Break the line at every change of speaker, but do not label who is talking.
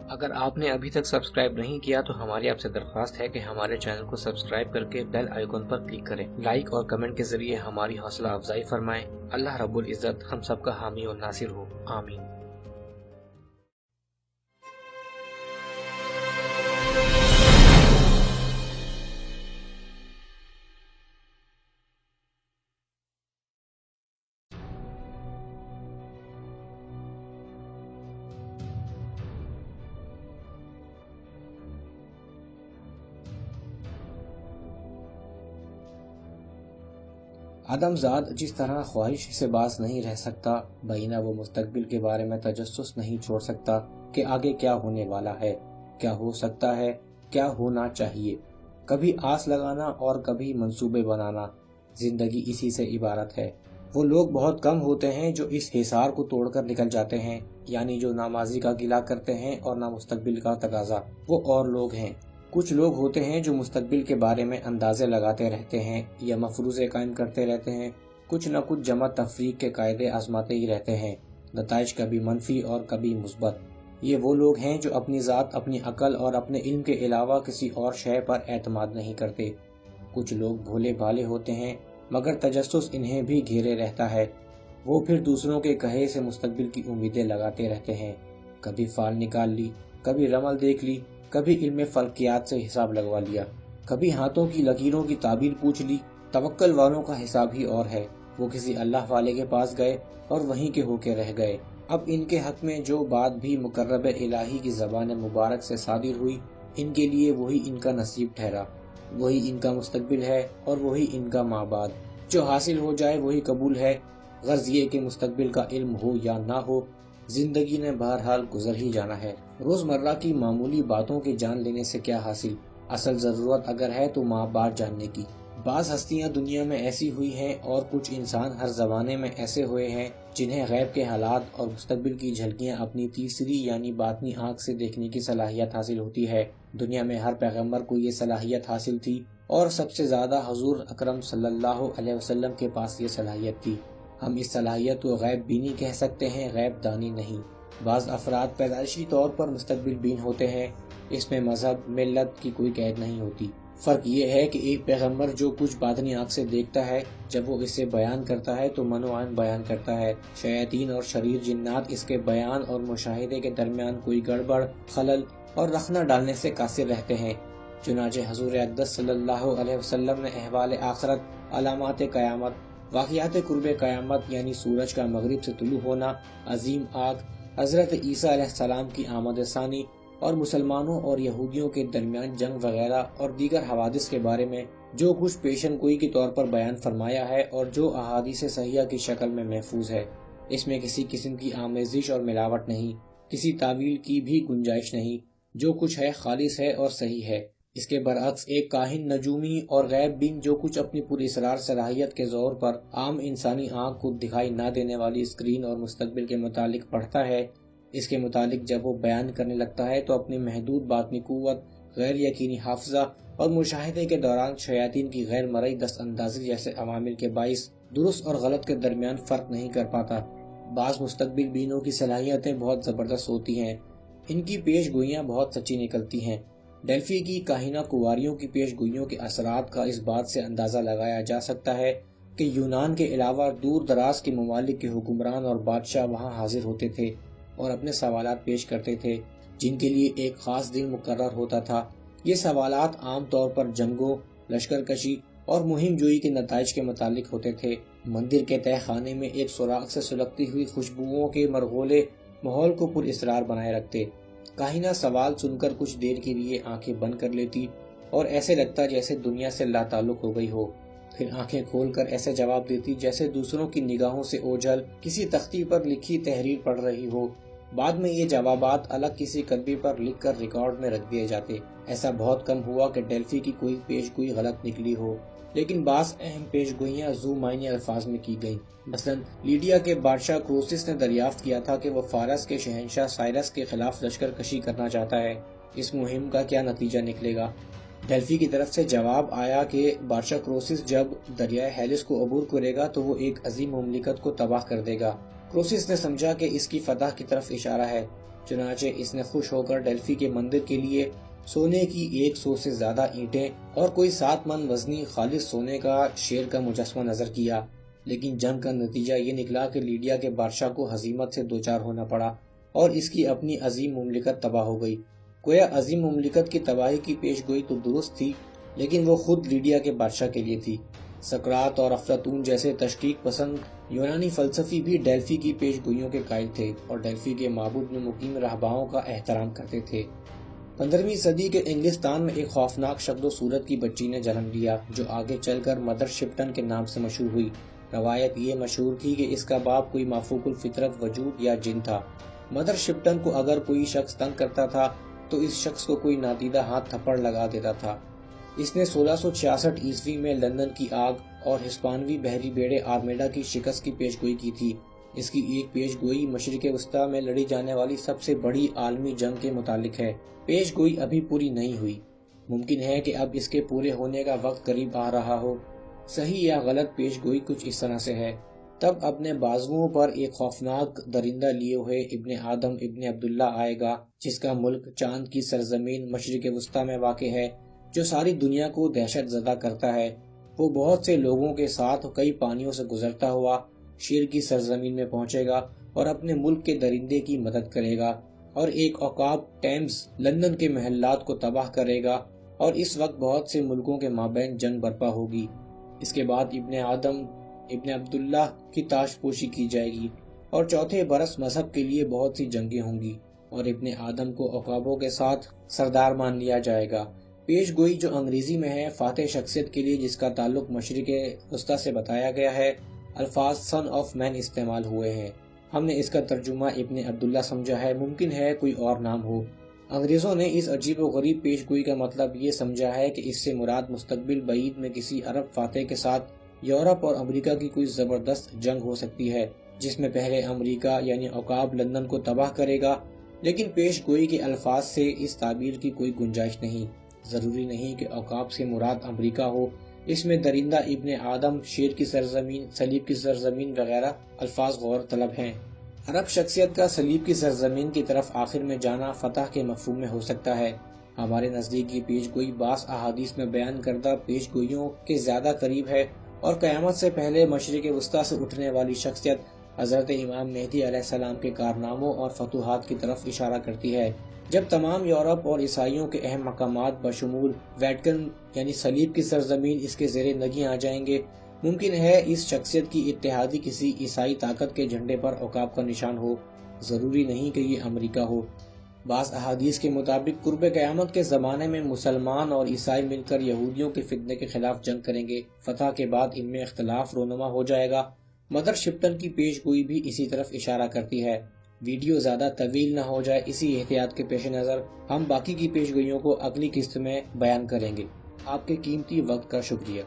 اگر آپ نے ابھی تک سبسکرائب نہیں کیا تو ہماری آپ سے درخواست ہے کہ ہمارے چینل کو سبسکرائب کر کے بیل آئیکن پر کلک کریں، لائک اور کمنٹ کے ذریعے ہماری حوصلہ افزائی فرمائیں۔ اللہ رب العزت ہم سب کا حامی اور ناصر ہو، آمین۔
آدم زاد جس طرح خواہش سے باز نہیں رہ سکتا، بینا وہ مستقبل کے بارے میں تجسس نہیں چھوڑ سکتا کہ آگے کیا ہونے والا ہے، کیا ہو سکتا ہے، کیا ہونا چاہیے۔ کبھی آس لگانا اور کبھی منصوبے بنانا، زندگی اسی سے عبارت ہے۔ وہ لوگ بہت کم ہوتے ہیں جو اس حصار کو توڑ کر نکل جاتے ہیں، یعنی جو نہ ماضی کا گلہ کرتے ہیں اور نہ مستقبل کا تقاضا۔ وہ اور لوگ ہیں۔ کچھ لوگ ہوتے ہیں جو مستقبل کے بارے میں اندازے لگاتے رہتے ہیں یا مفروضے قائم کرتے رہتے ہیں، کچھ نہ کچھ جمع تفریق کے قاعدے آزماتے ہی رہتے ہیں، نتائج کبھی منفی اور کبھی مثبت۔ یہ وہ لوگ ہیں جو اپنی ذات، اپنی عقل اور اپنے علم کے علاوہ کسی اور شے پر اعتماد نہیں کرتے۔ کچھ لوگ بھولے بھالے ہوتے ہیں مگر تجسس انہیں بھی گھیرے رہتا ہے۔ وہ پھر دوسروں کے کہے سے مستقبل کی امیدیں لگاتے رہتے ہیں، کبھی فال نکال لی، کبھی رمل دیکھ لی، کبھی علم فلکیات سے حساب لگوا لیا، کبھی ہاتھوں کی لکیروں کی تعبیر پوچھ لی۔ توکل والوں کا حساب ہی اور ہے، وہ کسی اللہ والے کے پاس گئے اور وہیں کے ہو کے رہ گئے۔ اب ان کے حق میں جو بات بھی مقرب الہی کی زبان مبارک سے صادر ہوئی، ان کے لیے وہی ان کا نصیب ٹھہرا، وہی ان کا مستقبل ہے اور وہی ان کا مابعد۔ جو حاصل ہو جائے وہی قبول ہے، غرض یہ کہ مستقبل کا علم ہو یا نہ ہو، زندگی نے بہرحال گزر ہی جانا ہے۔ روزمرہ کی معمولی باتوں کے جان لینے سے کیا حاصل؟ اصل ضرورت اگر ہے تو مابعد جاننے کی۔ بعض ہستیاں دنیا میں ایسی ہوئی ہیں اور کچھ انسان ہر زمانے میں ایسے ہوئے ہیں جنہیں غیب کے حالات اور مستقبل کی جھلکیاں اپنی تیسری یعنی باطنی آنکھ سے دیکھنے کی صلاحیت حاصل ہوتی ہے۔ دنیا میں ہر پیغمبر کو یہ صلاحیت حاصل تھی اور سب سے زیادہ حضور اکرم صلی اللہ علیہ وسلم کے پاس یہ صلاحیت تھی۔ ہم اس صلاحیت کو غیب بینی کہہ سکتے ہیں، غیب دانی نہیں۔ بعض افراد پیدائشی طور پر مستقبل بین ہوتے ہیں، اس میں مذہب، ملت کی کوئی قید نہیں ہوتی۔ فرق یہ ہے کہ ایک پیغمبر جو کچھ باطنی آنکھ سے دیکھتا ہے، جب وہ اسے بیان کرتا ہے تو من و عین بیان کرتا ہے۔ شیاطین اور شریر جنات اس کے بیان اور مشاہدے کے درمیان کوئی گڑبڑ، خلل اور رخنہ ڈالنے سے قاصر رہتے ہیں۔ چنانچہ حضور اقدس صلی اللہ علیہ وسلم نے احوال آخرت، علامات قیامت، واقعات قرب قیامت یعنی سورج کا مغرب سے طلوع ہونا، عظیم آگ، حضرت عیسیٰ علیہ السلام کی آمد ثانی اور مسلمانوں اور یہودیوں کے درمیان جنگ وغیرہ اور دیگر حوادث کے بارے میں جو کچھ پیشن گوئی کے طور پر بیان فرمایا ہے اور جو احادیث صحیحہ کی شکل میں محفوظ ہے، اس میں کسی قسم کی آمیزش اور ملاوٹ نہیں، کسی تعویل کی بھی گنجائش نہیں، جو کچھ ہے خالص ہے اور صحیح ہے۔ اس کے برعکس ایک کاہن، نجومی اور غیب بین جو کچھ اپنی پوری اسرار صلاحیت کے زور پر عام انسانی آنکھ کو دکھائی نہ دینے والی اسکرین اور مستقبل کے متعلق پڑھتا ہے، اس کے متعلق جب وہ بیان کرنے لگتا ہے تو اپنی محدود باطنی قوت، غیر یقینی حافظہ اور مشاہدے کے دوران شیاطین کی غیر مرئی دست اندازی جیسے عوامل کے باعث درست اور غلط کے درمیان فرق نہیں کر پاتا۔ بعض مستقبل بینوں کی صلاحیتیں بہت زبردست ہوتی ہیں، ان کی پیش گوئیاں بہت سچی نکلتی ہیں۔ ڈیلفی کی کاہنہ کنواریوں کی پیش گوئیوں کے اثرات کا اس بات سے اندازہ لگایا جا سکتا ہے کہ یونان کے علاوہ دور دراز کے ممالک کے حکمران اور بادشاہ وہاں حاضر ہوتے تھے اور اپنے سوالات پیش کرتے تھے، جن کے لیے ایک خاص دن مقرر ہوتا تھا۔ یہ سوالات عام طور پر جنگوں، لشکر کشی اور مہم جوئی کے نتائج کے متعلق ہوتے تھے۔ مندر کے تہہ خانے میں ایک سوراخ سے سلگتی ہوئی خوشبوؤں کے مرغولے ماحول کو پر اسرار بنائے رکھتے۔ کاہنہ سوال سن کر کچھ دیر کے لیے آنکھیں بند کر لیتی اور ایسے لگتا جیسے دنیا سے لا تعلق ہو گئی ہو، پھر آنکھیں کھول کر ایسے جواب دیتی جیسے دوسروں کی نگاہوں سے اوجھل کسی تختی پر لکھی تحریر پڑھ رہی ہو۔ بعد میں یہ جوابات الگ کسی کتبی پر لکھ کر ریکارڈ میں رکھ دیے جاتے۔ ایسا بہت کم ہوا کہ ڈیلفی کی کوئی پیش گوئی غلط نکلی ہو، لیکن بعض اہم پیش گوئیاں ذو معنی الفاظ میں کی گئیں۔ مثلاً لیڈیا کے بادشاہ کروسس نے دریافت کیا تھا کہ وہ فارس کے شہنشاہ سائرس کے خلاف لشکر کشی کرنا چاہتا ہے، اس مہم کا کیا نتیجہ نکلے گا؟ ڈیلفی کی طرف سے جواب آیا کہ بادشاہ کروسس جب دریائے ہیلس کو عبور کرے گا تو وہ ایک عظیم مملکت کو تباہ کر دے گا۔ کروسس نے سمجھا کہ اس کی فتح کی طرف اشارہ ہے، چنانچہ اس نے خوش ہو کر ڈیلفی کے مندر کے لیے سونے کی 100 سے زیادہ اینٹیں اور کوئی 7 من وزنی خالص سونے کا شیر کا مجسمہ نظر کیا، لیکن جنگ کا نتیجہ یہ نکلا کہ لیڈیا کے بادشاہ کو ہزیمت سے دوچار ہونا پڑا اور اس کی اپنی عظیم مملکت تباہ ہو گئی۔ گویا عظیم مملکت کی تباہی کی پیش گوئی تو درست تھی، لیکن وہ خود لیڈیا کے بادشاہ کے لیے تھی۔ سقراط اور افلاطون جیسے تشکیک پسند یونانی فلسفی بھی ڈیلفی کی پیش گوئیوں کے قائل تھے اور ڈیلفی کے معبود میں مقیم رہباؤں کا احترام کرتے تھے۔ 15ویں صدی کے انگلستان میں ایک خوفناک شکل و صورت کی بچی نے جنم لیا جو آگے چل کر مدر شپٹن کے نام سے مشہور ہوئی۔ روایت یہ مشہور تھی کہ اس کا باپ کوئی مافوق الفطرت وجود یا جن تھا۔ مدر شپٹن کو اگر کوئی شخص تنگ کرتا تھا تو اس شخص کو کوئی نادیدہ ہاتھ تھپڑ لگا دیتا تھا۔ اس نے 1666 عیسوی میں لندن کی آگ اور ہسپانوی بحری بیڑے آرمیڈا کی شکست کی پیش گوئی کی تھی۔ اس کی ایک پیش گوئی مشرق وسطیٰ میں لڑی جانے والی سب سے بڑی عالمی جنگ کے متعلق ہے۔ پیش گوئی ابھی پوری نہیں ہوئی، ممکن ہے کہ اب اس کے پورے ہونے کا وقت قریب آ رہا ہو۔ صحیح یا غلط پیش گوئی کچھ اس طرح سے ہے: تب اپنے بازوؤں پر ایک خوفناک درندہ لیے ہوئے ابن آدم ابن عبداللہ آئے گا، جس کا ملک چاند کی سرزمین مشرق وسطیٰ میں واقع ہے، جو ساری دنیا کو دہشت زدہ کرتا ہے۔ وہ بہت سے لوگوں کے ساتھ کئی پانیوں سے گزرتا ہوا شیر کی سرزمین میں پہنچے گا اور اپنے ملک کے درندے کی مدد کرے گا، اور ایک عقاب ٹیمز لندن کے محلات کو تباہ کرے گا، اور اس وقت بہت سے ملکوں کے مابین جنگ برپا ہوگی۔ اس کے بعد ابن آدم ابن عبداللہ کی تاش پوشی کی جائے گی، اور چوتھے برس مذہب کے لیے بہت سی جنگیں ہوں گی، اور ابن آدم کو عقابوں کے ساتھ سردار مان لیا جائے گا۔ پیش گوئی جو انگریزی میں ہے، فاتح شخصیت کے لیے جس کا تعلق مشرق وسطیٰ سے بتایا گیا ہے، الفاظ سن آف مین استعمال ہوئے ہیں۔ ہم نے اس کا ترجمہ ابن عبداللہ سمجھا ہے، ممکن ہے کوئی اور نام ہو۔ انگریزوں نے اس عجیب و غریب پیش گوئی کا مطلب یہ سمجھا ہے کہ اس سے مراد مستقبل بعید میں کسی عرب فاتح کے ساتھ یورپ اور امریکہ کی کوئی زبردست جنگ ہو سکتی ہے، جس میں پہلے امریکہ یعنی عقاب لندن کو تباہ کرے گا، لیکن پیش گوئی کے الفاظ سے اس تعبیر کی کوئی گنجائش نہیں۔ ضروری نہیں کہ عقاب سے مراد امریکہ ہو، اس میں درندہ ابن آدم، شیر کی سرزمین، صلیب کی سرزمین وغیرہ الفاظ غور طلب ہیں۔ عرب شخصیت کا صلیب کی سرزمین کی طرف آخر میں جانا فتح کے مفہوم میں ہو سکتا ہے۔ ہمارے نزدیک یہ پیش گوئی بعض احادیث میں بیان کردہ پیش گوئیوں کے زیادہ قریب ہے، اور قیامت سے پہلے مشرق وسطیٰ سے اٹھنے والی شخصیت حضرت امام مہدی علیہ السلام کے کارناموں اور فتوحات کی طرف اشارہ کرتی ہے، جب تمام یورپ اور عیسائیوں کے اہم مقامات بشمول ویٹکن یعنی صلیب کی سرزمین اس کے زیر نگیں آ جائیں گے۔ ممکن ہے اس شخصیت کی اتحادی کسی عیسائی طاقت کے جھنڈے پر عقاب کا نشان ہو، ضروری نہیں کہ یہ امریکہ ہو۔ بعض احادیث کے مطابق قرب قیامت کے زمانے میں مسلمان اور عیسائی مل کر یہودیوں کے فتنے کے خلاف جنگ کریں گے۔ فتح کے بعد ان میں اختلاف رونما ہو جائے گا۔ مدر شپٹن کی پیش گوئی بھی اسی طرف اشارہ کرتی ہے۔ ویڈیو زیادہ طویل نہ ہو جائے، اسی احتیاط کے پیش نظر ہم باقی کی پیش گوئیوں کو اگلی قسط میں بیان کریں گے۔ آپ کے قیمتی وقت کا شکریہ۔